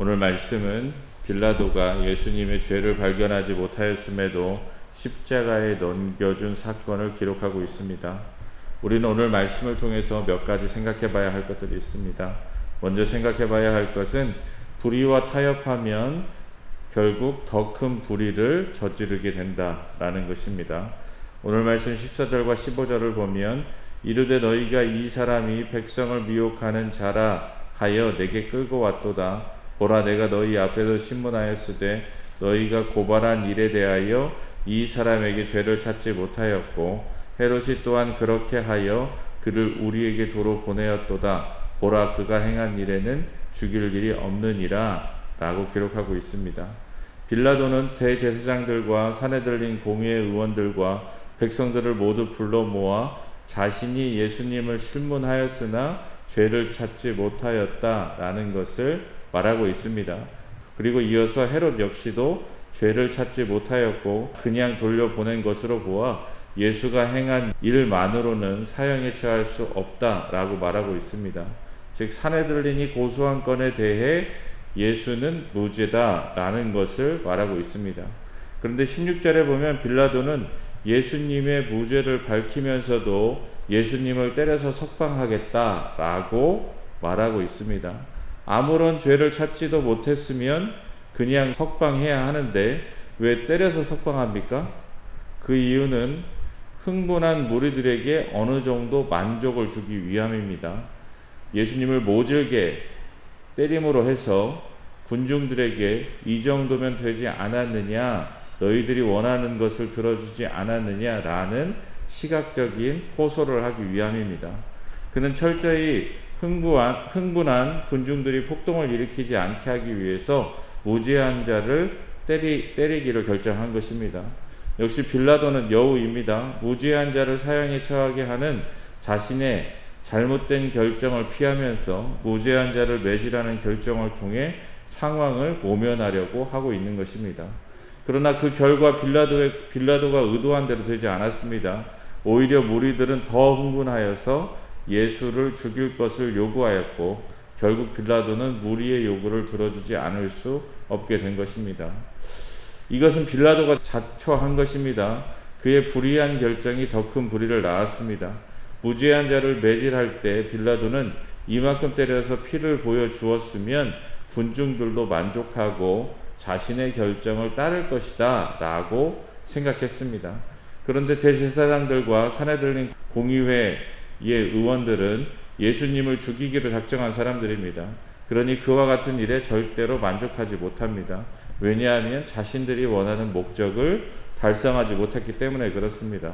오늘 말씀은 빌라도가 예수님의 죄를 발견하지 못하였음에도 십자가에 넘겨준 사건을 기록하고 있습니다. 우리는 오늘 말씀을 통해서 몇 가지 생각해 봐야 할 것들이 있습니다. 먼저 생각해 봐야 할 것은 불의와 타협하면 결국 더 큰 불의를 저지르게 된다라는 것입니다. 오늘 말씀 14절과 15절을 보면 이르되 너희가 이 사람이 백성을 미혹하는 자라 하여 내게 끌고 왔도다. 보라, 내가 너희 앞에서 신문하였으되 너희가 고발한 일에 대하여 이 사람에게 죄를 찾지 못하였고 헤롯이 또한 그렇게 하여 그를 우리에게 도로 보내었도다. 보라, 그가 행한 일에는 죽일 일이 없느니라 라고 기록하고 있습니다. 빌라도는 대제사장들과 산헤드린 공의회 의원들과 백성들을 모두 불러 모아 자신이 예수님을 신문하였으나 죄를 찾지 못하였다라는 것을 말하고 있습니다. 그리고 이어서 헤롯 역시도 죄를 찾지 못하였고 그냥 돌려보낸 것으로 보아 예수가 행한 일만으로는 사형에 처할 수 없다라고 말하고 있습니다. 즉 산헤드린이 고소한 건에 대해 예수는 무죄다라는 것을 말하고 있습니다. 그런데 16절에 보면 빌라도는 예수님의 무죄를 밝히면서도 예수님을 때려서 석방하겠다라고 말하고 있습니다. 아무런 죄를 찾지도 못했으면 그냥 석방해야 하는데 왜 때려서 석방합니까? 그 이유는 흥분한 무리들에게 어느 정도 만족을 주기 위함입니다. 예수님을 모질게 때림으로 해서 군중들에게 이 정도면 되지 않았느냐, 너희들이 원하는 것을 들어주지 않았느냐라는 시각적인 호소를 하기 위함입니다. 그는 철저히 흥분한 군중들이 폭동을 일으키지 않게 하기 위해서 무죄한 자를 때리기로 결정한 것입니다. 역시 빌라도는 여우입니다. 무죄한 자를 사형에 처하게 하는 자신의 잘못된 결정을 피하면서 무죄한 자를 매질하는 결정을 통해 상황을 모면하려고 하고 있는 것입니다. 그러나 그 결과 빌라도가 의도한 대로 되지 않았습니다. 오히려 무리들은 더 흥분하여서 예수를 죽일 것을 요구하였고 결국 빌라도는 무리의 요구를 들어주지 않을 수 없게 된 것입니다. 이것은 빌라도가 자초한 것입니다. 그의 불의한 결정이 더 큰 불의를 낳았습니다. 무죄한 자를 매질할 때 빌라도는 이만큼 때려서 피를 보여주었으면 군중들도 만족하고 자신의 결정을 따를 것이다 라고 생각했습니다. 그런데 대제사장들과 산헤드린 공의회의 의원들은 예수님을 죽이기로 작정한 사람들입니다. 그러니 그와 같은 일에 절대로 만족하지 못합니다. 왜냐하면 자신들이 원하는 목적을 달성하지 못했기 때문에 그렇습니다.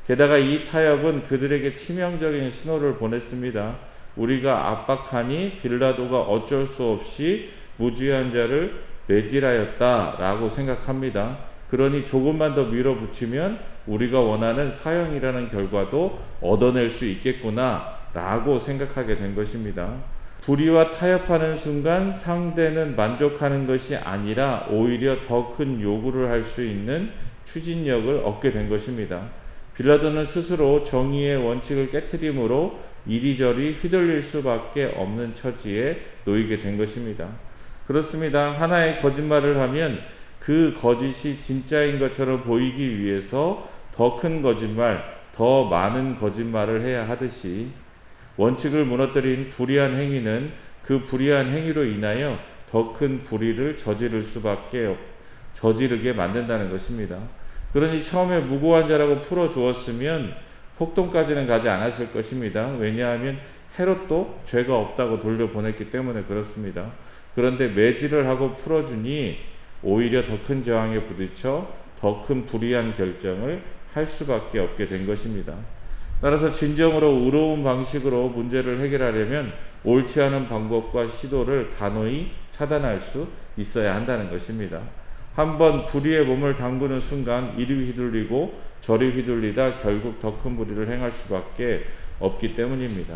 게다가 이 타협은 그들에게 치명적인 신호를 보냈습니다. 우리가 압박하니 빌라도가 어쩔 수 없이 무죄한 자를 매질하였다라고 생각합니다. 그러니 조금만 더 밀어붙이면 우리가 원하는 사형이라는 결과도 얻어낼 수 있겠구나 라고 생각하게 된 것입니다. 불의와 타협하는 순간 상대는 만족하는 것이 아니라 오히려 더 큰 요구를 할 수 있는 추진력을 얻게 된 것입니다. 빌라도는 스스로 정의의 원칙을 깨트림으로 이리저리 휘둘릴 수밖에 없는 처지에 놓이게 된 것입니다. 그렇습니다. 하나의 거짓말을 하면 그 거짓이 진짜인 것처럼 보이기 위해서 더 큰 거짓말, 더 많은 거짓말을 해야 하듯이 원칙을 무너뜨린 불의한 행위는 그 불의한 행위로 인하여 더 큰 불의를 저지르게 만든다는 것입니다. 그러니 처음에 무고한 자라고 풀어주었으면 폭동까지는 가지 않았을 것입니다. 왜냐하면 헤롯도 죄가 없다고 돌려보냈기 때문에 그렇습니다. 그런데 매질을 하고 풀어주니 오히려 더 큰 저항에 부딪혀 더 큰 불의한 결정을 할 수밖에 없게 된 것입니다. 따라서 진정으로 의로운 방식으로 문제를 해결하려면 옳지 않은 방법과 시도를 단호히 차단할 수 있어야 한다는 것입니다. 한번 불의의 몸을 담그는 순간 이리 휘둘리고 저리 휘둘리다 결국 더 큰 불의를 행할 수밖에 없기 때문입니다.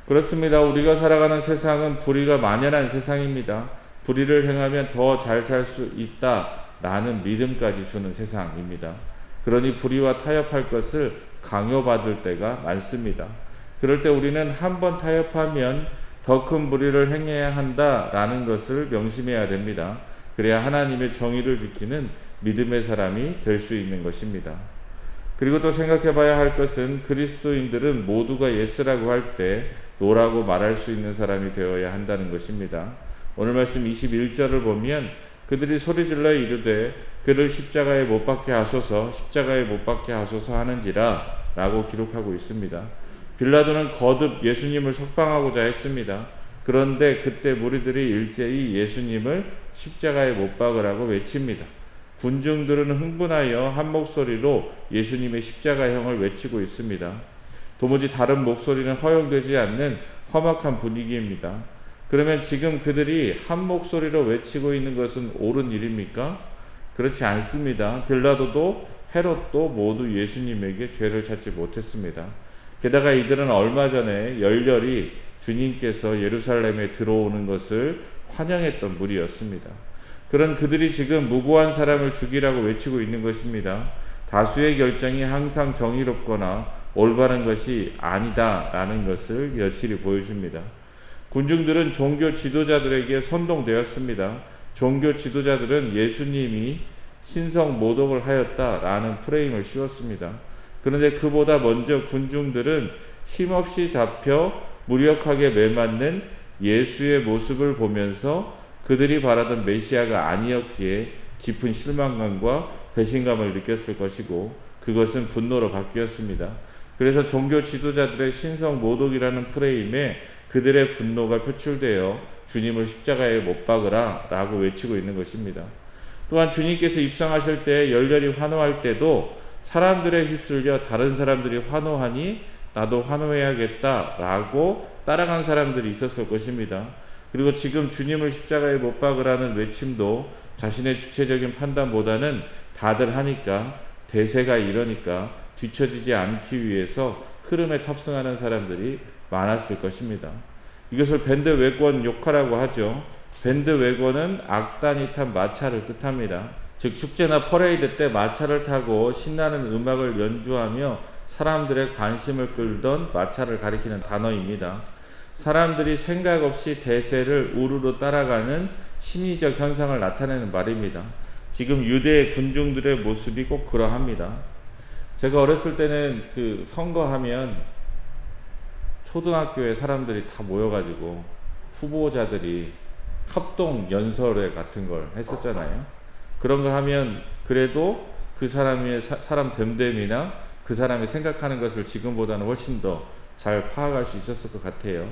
그렇습니다. 우리가 살아가는 세상은 불의가 만연한 세상입니다. 불의를 행하면 더 잘 살 수 있다라는 믿음까지 주는 세상입니다. 그러니 불의와 타협할 것을 강요받을 때가 많습니다. 그럴 때 우리는 한 번 타협하면 더 큰 불의를 행해야 한다라는 것을 명심해야 됩니다. 그래야 하나님의 정의를 지키는 믿음의 사람이 될 수 있는 것입니다. 그리고 또 생각해 봐야 할 것은 그리스도인들은 모두가 예스라고 할 때 노라고 말할 수 있는 사람이 되어야 한다는 것입니다. 오늘 말씀 21절을 보면 그들이 소리질러 이르되 그를 십자가에 못 박게 하소서 십자가에 못 박게 하소서 하는지라 라고 기록하고 있습니다. 빌라도는 거듭 예수님을 석방하고자 했습니다. 그런데 그때 무리들이 일제히 예수님을 십자가에 못 박으라고 외칩니다. 군중들은 흥분하여 한 목소리로 예수님의 십자가형을 외치고 있습니다. 도무지 다른 목소리는 허용되지 않는 험악한 분위기입니다. 그러면 지금 그들이 한 목소리로 외치고 있는 것은 옳은 일입니까? 그렇지 않습니다. 빌라도도 헤롯도 모두 예수님에게 죄를 찾지 못했습니다. 게다가 이들은 얼마 전에 열렬히 주님께서 예루살렘에 들어오는 것을 환영했던 무리였습니다. 그런 그들이 지금 무고한 사람을 죽이라고 외치고 있는 것입니다. 다수의 결정이 항상 정의롭거나 올바른 것이 아니다라는 것을 여실히 보여줍니다. 군중들은 종교 지도자들에게 선동되었습니다. 종교 지도자들은 예수님이 신성 모독을 하였다라는 프레임을 씌웠습니다. 그런데 그보다 먼저 군중들은 힘없이 잡혀 무력하게 매맞는 예수의 모습을 보면서 그들이 바라던 메시아가 아니었기에 깊은 실망감과 배신감을 느꼈을 것이고 그것은 분노로 바뀌었습니다. 그래서 종교 지도자들의 신성 모독이라는 프레임에 그들의 분노가 표출되어 주님을 십자가에 못 박으라 라고 외치고 있는 것입니다. 또한 주님께서 입성하실 때 열렬히 환호할 때도 사람들에 휩쓸려 다른 사람들이 환호하니 나도 환호해야겠다 라고 따라간 사람들이 있었을 것입니다. 그리고 지금 주님을 십자가에 못 박으라는 외침도 자신의 주체적인 판단보다는 다들 하니까 대세가 이러니까 뒤처지지 않기 위해서 흐름에 탑승하는 사람들이 많았을 것입니다. 이것을 밴드 웨건 욕하라고 하죠. 밴드 웨건은 악단이 탄 마차를 뜻합니다. 즉 축제나 퍼레이드 때 마차를 타고 신나는 음악을 연주하며 사람들의 관심을 끌던 마차를 가리키는 단어입니다. 사람들이 생각 없이 대세를 우르르 따라가는 심리적 현상을 나타내는 말입니다. 지금 유대 군중들의 모습이 꼭 그러합니다. 제가 어렸을 때는 그 선거하면 초등학교에 사람들이 다 모여가지고 후보자들이 합동 연설회 같은 걸 했었잖아요. 그런 거 하면 그래도 그 사람의 사람 됨됨이나 그 사람이 생각하는 것을 지금보다는 훨씬 더 잘 파악할 수 있었을 것 같아요.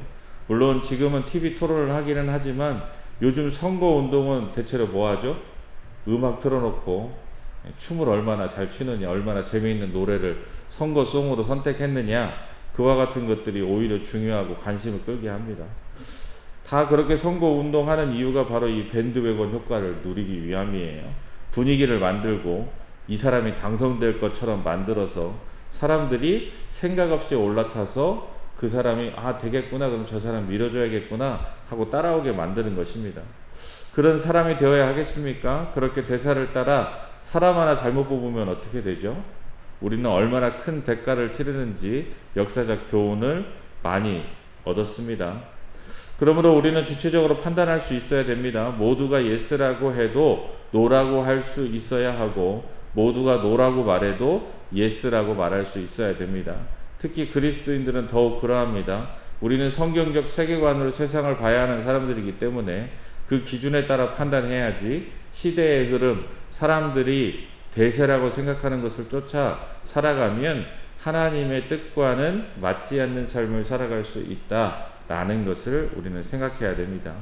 물론 지금은 TV 토론을 하기는 하지만 요즘 선거운동은 대체로 뭐 하죠? 음악 틀어놓고 춤을 얼마나 잘 추느냐, 얼마나 재미있는 노래를 선거송으로 선택했느냐, 그와 같은 것들이 오히려 중요하고 관심을 끌게 합니다. 다 그렇게 선거운동하는 이유가 바로 이 밴드웨건 효과를 누리기 위함이에요. 분위기를 만들고 이 사람이 당선될 것처럼 만들어서 사람들이 생각 없이 올라타서 그 사람이 되겠구나, 그럼 저 사람 밀어줘야겠구나 하고 따라오게 만드는 것입니다. 그런 사람이 되어야 하겠습니까? 그렇게 대사를 따라 사람 하나 잘못 뽑으면 어떻게 되죠? 우리는 얼마나 큰 대가를 치르는지 역사적 교훈을 많이 얻었습니다. 그러므로 우리는 주체적으로 판단할 수 있어야 됩니다. 모두가 예스라고 해도 노라고 할 수 있어야 하고 모두가 노라고 말해도 예스라고 말할 수 있어야 됩니다. 특히 그리스도인들은 더욱 그러합니다. 우리는 성경적 세계관으로 세상을 봐야 하는 사람들이기 때문에 그 기준에 따라 판단해야지 시대의 흐름, 사람들이 대세라고 생각하는 것을 쫓아 살아가면 하나님의 뜻과는 맞지 않는 삶을 살아갈 수 있다라는 것을 우리는 생각해야 됩니다.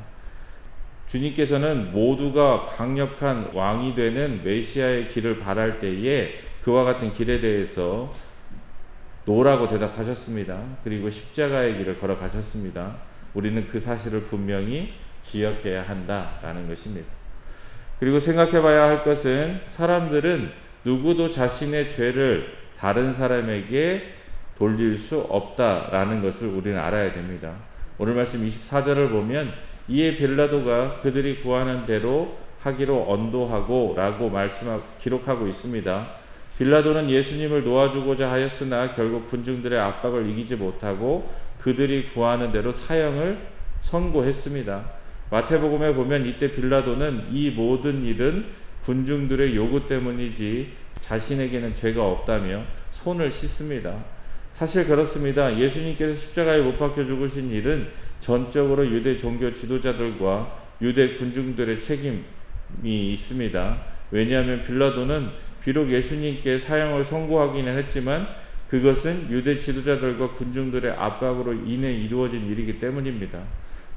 주님께서는 모두가 강력한 왕이 되는 메시아의 길을 바랄 때에 그와 같은 길에 대해서 노라고 대답하셨습니다. 그리고 십자가의 길을 걸어가셨습니다. 우리는 그 사실을 분명히 기억해야 한다라는 것입니다. 그리고 생각해 봐야 할 것은 사람들은 누구도 자신의 죄를 다른 사람에게 돌릴 수 없다라는 것을 우리는 알아야 됩니다. 오늘 말씀 24절을 보면 이에 빌라도가 그들이 구하는 대로 하기로 언도하고 라고 기록하고 있습니다. 빌라도는 예수님을 놓아주고자 하였으나 결국 군중들의 압박을 이기지 못하고 그들이 구하는 대로 사형을 선고했습니다. 마태복음에 보면 이때 빌라도는 이 모든 일은 군중들의 요구 때문이지 자신에게는 죄가 없다며 손을 씻습니다. 사실 그렇습니다. 예수님께서 십자가에 못 박혀 죽으신 일은 전적으로 유대 종교 지도자들과 유대 군중들의 책임이 있습니다. 왜냐하면 빌라도는 비록 예수님께 사형을 선고하기는 했지만 그것은 유대 지도자들과 군중들의 압박으로 인해 이루어진 일이기 때문입니다.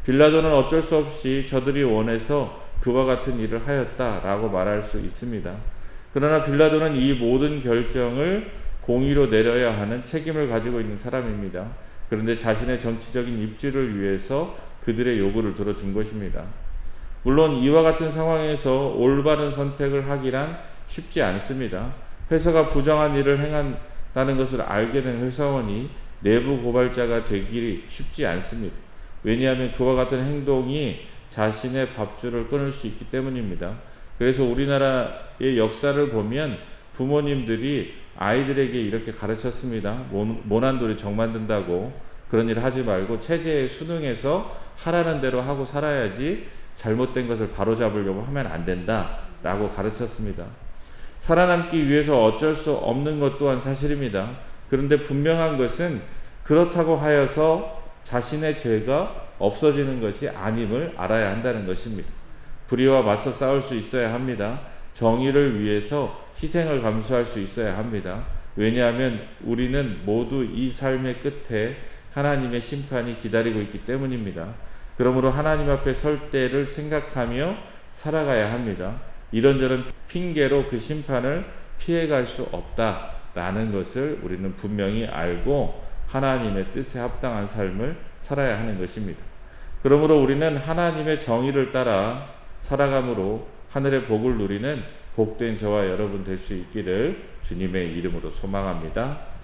빌라도는 어쩔 수 없이 저들이 원해서 그와 같은 일을 하였다라고 말할 수 있습니다. 그러나 빌라도는 이 모든 결정을 공의로 내려야 하는 책임을 가지고 있는 사람입니다. 그런데 자신의 정치적인 입지를 위해서 그들의 요구를 들어준 것입니다. 물론 이와 같은 상황에서 올바른 선택을 하기란 쉽지 않습니다. 회사가 부정한 일을 행한다는 것을 알게 된 회사원이 내부 고발자가 되기 쉽지 않습니다. 왜냐하면 그와 같은 행동이 자신의 밥줄을 끊을 수 있기 때문입니다. 그래서 우리나라의 역사를 보면 부모님들이 아이들에게 이렇게 가르쳤습니다. 모난돌이 정 만든다고 그런 일 하지 말고 체제에 순응해서 하라는 대로 하고 살아야지 잘못된 것을 바로잡으려고 하면 안 된다 라고 가르쳤습니다. 살아남기 위해서 어쩔 수 없는 것 또한 사실입니다. 그런데 분명한 것은 그렇다고 하여서 자신의 죄가 없어지는 것이 아님을 알아야 한다는 것입니다. 불의와 맞서 싸울 수 있어야 합니다. 정의를 위해서 희생을 감수할 수 있어야 합니다. 왜냐하면 우리는 모두 이 삶의 끝에 하나님의 심판이 기다리고 있기 때문입니다. 그러므로 하나님 앞에 설 때를 생각하며 살아가야 합니다. 이런저런 핑계로 그 심판을 피해갈 수 없다라는 것을 우리는 분명히 알고 하나님의 뜻에 합당한 삶을 살아야 하는 것입니다. 그러므로 우리는 하나님의 정의를 따라 살아감으로 하늘의 복을 누리는 복된 저와 여러분 될 수 있기를 주님의 이름으로 소망합니다.